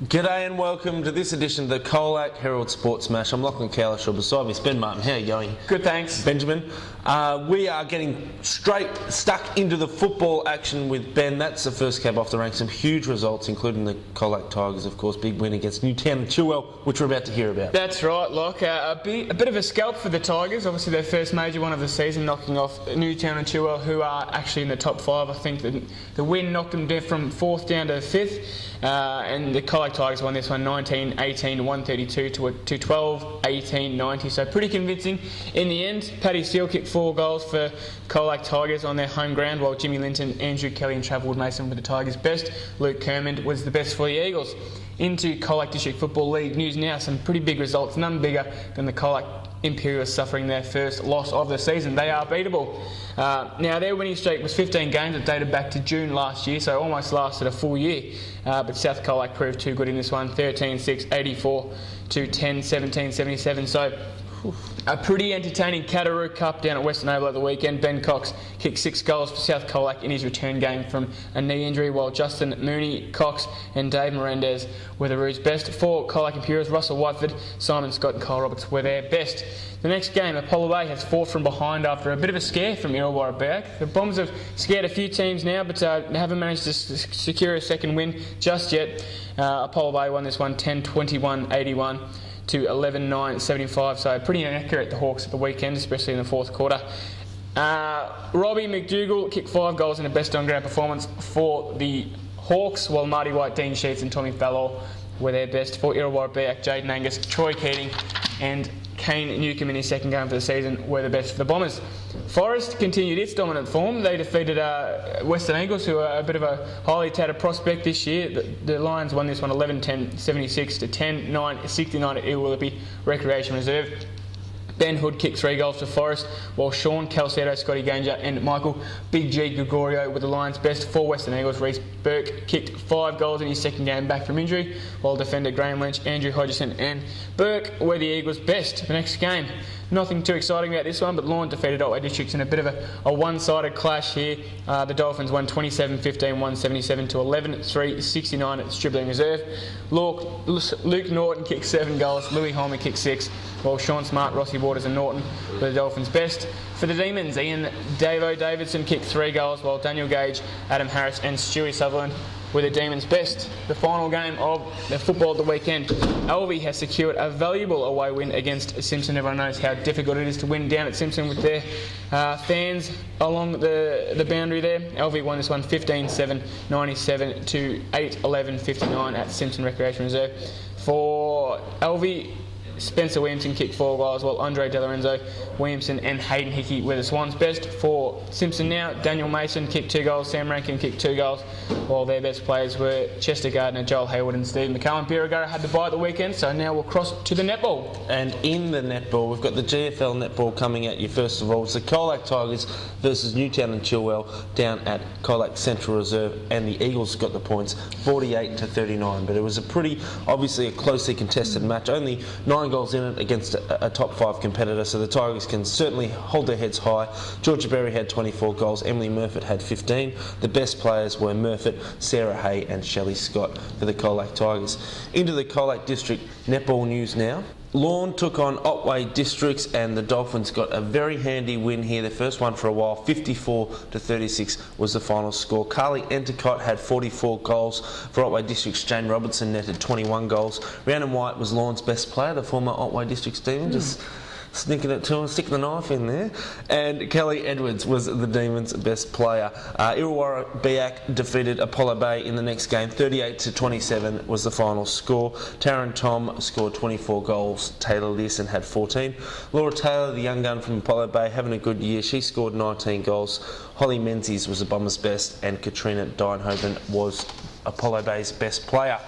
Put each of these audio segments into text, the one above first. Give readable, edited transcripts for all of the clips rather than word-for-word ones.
G'day and welcome to this edition of the COLAC Herald Sports Smash. I'm Lachlan, Cowlishaw. Beside me is Ben Martin. How are you going? Good, thanks. Benjamin. We are getting straight stuck into the football action with Ben. That's the first cab off the rank. Some huge results, including the COLAC Tigers, of course. Big win against Newtown and Chilwell, which we're about to hear about. That's right, Loch. A bit of a scalp for the Tigers. Obviously, their first major one of the season, knocking off Newtown and Chilwell, who are actually in the top five. I think the win knocked them down from fourth down to fifth. And the COLAC Tigers won this one 19-18 to 132 to 12-18 90. So pretty convincing in the end. Paddy Steele kicked 4 goals for COLAC Tigers on their home ground, while Jimmy Linton, Andrew Kelly and Travelwood Mason were the Tigers' best. Luke Kermond was the best for the Eagles. Into COLAC District Football League news now. Some pretty big results, none bigger than the COLAC Imperials suffering their first loss of the season. They are beatable. Now, their winning streak was 15 games. It dated back to June last year, so almost lasted a full year. But South COLAC proved too good in this one, 13-6, 84 to 10-17, 77. So a pretty entertaining Cataroo Cup down at Western Oval at the weekend. Ben Cox kicked 6 goals for South COLAC in his return game from a knee injury, while Justin Mooney, Cox and Dave Melendez were the Roos' best. For COLAC Imperials, Russell Whiteford, Simon Scott and Kyle Roberts were their best. The next game, Apollo Bay has fought from behind after a bit of a scare from Illawarra Beck. The Bombers have scared a few teams now, but haven't managed to secure a second win just yet. Apollo Bay won this one 10-21, 81 to 11-9, 75. So pretty inaccurate, the Hawks at the weekend, especially in the fourth quarter. Robbie McDougall kicked 5 goals in a best on ground performance for the Hawks, while Marty White, Dean Sheets and Tommy Fallor were their best. For Illawarra Beck, Jaden Angus, Troy Keating and Kane Newcomb in his second game for the season were the best for the Bombers. Forest continued its dominant form. They defeated Western Eagles, who are a bit of a highly touted prospect this year. The Lions won this one 11-10, 76 to 10-9, 69 at Ilwillupi Recreation Reserve. Ben Hood kicked 3 goals for Forest, while Sean Calcedo, Scotty Ganger and Michael Big G Gregorio were the Lions' best. For Western Eagles, Reece Burke kicked 5 goals in his second game back from injury, while defender Graham Lynch, Andrew Hodgson and Burke were the Eagles' best. The next game, nothing too exciting about this one, but Lorne defeated Otway Districts in a bit of a one-sided clash here. The Dolphins won 27-15, 177 to 11-3, 69 at Stribling Reserve. Luke Norton kicked 7 goals, Louis Holman kicked 6, while Sean Smart, Rossi Waters and Norton were the Dolphins' best. For the Demons, Ian Davo Davidson kicked 3 goals, while Daniel Gage, Adam Harris and Stewie Sutherland were the Demons' best. The final game of the football of the weekend, Alvey has secured a valuable away win against Simpson. Everyone knows how difficult it is to win down at Simpson with their fans along the boundary there. Alvey won this one 15-7, 97 to 8-11, 59 at Simpson Recreation Reserve. For Alvey, Spencer Williamson kicked 4 goals, while Andre De Lorenzo, Williamson and Hayden Hickey were the Swans' best. For Simpson now, Daniel Mason kicked 2 goals, Sam Rankin kicked 2 goals, while their best players were Chester Gardner, Joel Hayward and Steve McCallum. Birregurra had the bye at the weekend, so now we'll cross to the netball. And in the netball, we've got the GFL netball coming at you first of all. It's the COLAC Tigers versus Newtown and Chilwell down at COLAC Central Reserve, and the Eagles got the points 48 to 39. But it was obviously a closely contested match. Only 9 goals in it against a top 5 competitor, so the Tigers can certainly hold their heads high. Georgia Berry had 24 goals, Emily Murfitt had 15. The best players were Murfitt, Sarah Hay and Shelley Scott for the COLAC Tigers. Into the COLAC District netball news now. Lorne took on Otway Districts and the Dolphins got a very handy win here, the first one for a while. 54 to 36 was the final score. Carly Endicott had 44 goals for Otway Districts. Jane Robertson netted 21 goals. Rhiannon White was Lorne's best player, the former Otway Districts Demon, just sneaking it to him, sticking the knife in there. And Kelly Edwards was the Demons' best player. Illawarra Beck defeated Apollo Bay in the next game. 38 to 27 was the final score. Taryn Tom scored 24 goals. Taylor Learson had 14. Laura Taylor, the young gun from Apollo Bay, having a good year. She scored 19 goals. Holly Menzies was the Bombers' best, and Katrina Dienhoven was Apollo Bay's best player.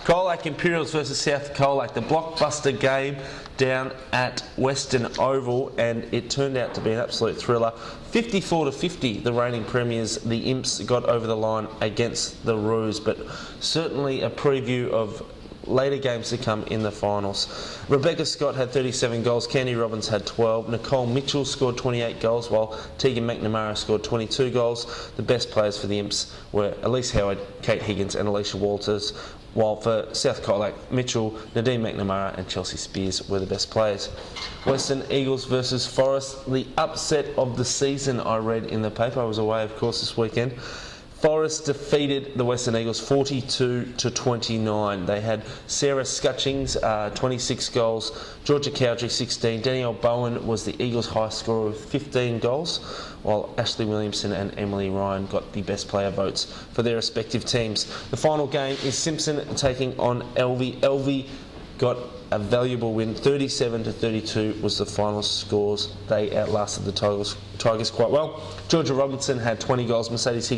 COLAC Imperials versus South COLAC, the blockbuster game down at Western Oval, and it turned out to be an absolute thriller. 54 to 50, the reigning premiers, the Imps, got over the line against the Roos, but certainly a preview of later games to come in the finals. Rebecca Scott had 37 goals, Candy Robbins had 12, Nicole Mitchell scored 28 goals, while Tegan McNamara scored 22 goals. The best players for the Imps were Elise Howard, Kate Higgins and Alicia Walters, while for South Colac, Mitchell, Nadine McNamara and Chelsea Spears were the best players. Western Eagles versus Forest, the upset of the season, I read in the paper. I was away, of course, this weekend. Forest defeated the Western Eagles 42-29. They had Sarah Scutchings, 26 goals, Georgia Cowdrey, 16. Danielle Bowen was the Eagles' high scorer with 15 goals, while Ashley Williamson and Emily Ryan got the best player votes for their respective teams. The final game is Simpson taking on Elvie. Elvie got a valuable win, 37-32 was the final scores. They outlasted the Tigers quite well. Georgia Robinson had 20 goals, Mercedes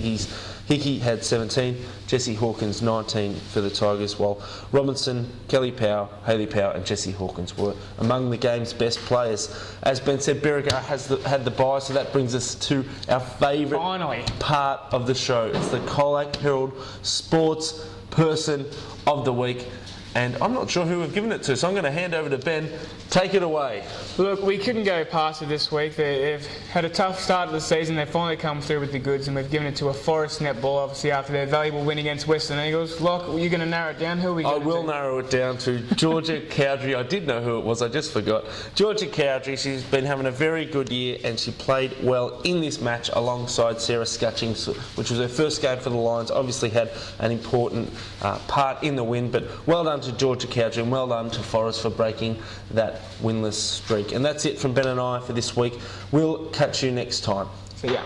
Hickey had 17, Jessie Hawkins 19 for the Tigers, while Robinson, Kelly Powell, Hayley Powell and Jessie Hawkins were among the game's best players. As Ben said, Berriga had the bye, so that brings us to our favourite part of the show. It's the COLAC Herald Sports Person of the Week. And I'm not sure who we've given it to, so I'm going to hand over to Ben. Take it away. Look, we couldn't go past it this week. They've had a tough start of the season. They've finally come through with the goods, and we've given it to a Forest netball, obviously, after their valuable win against Western Eagles. Locke, you're going to narrow it down. Who are we going to I will narrow it down to Georgia Cowdrey. I did know who it was, I just forgot. Georgia Cowdrey, she's been having a very good year, and she played well in this match alongside Sarah Scutchings, which was her first game for the Lions. Obviously had an important part in the win, but well done to Georgia Cowdrey and well done to Forest for breaking that winless streak. And that's it from Ben and I for this week. We'll catch you next time. See ya.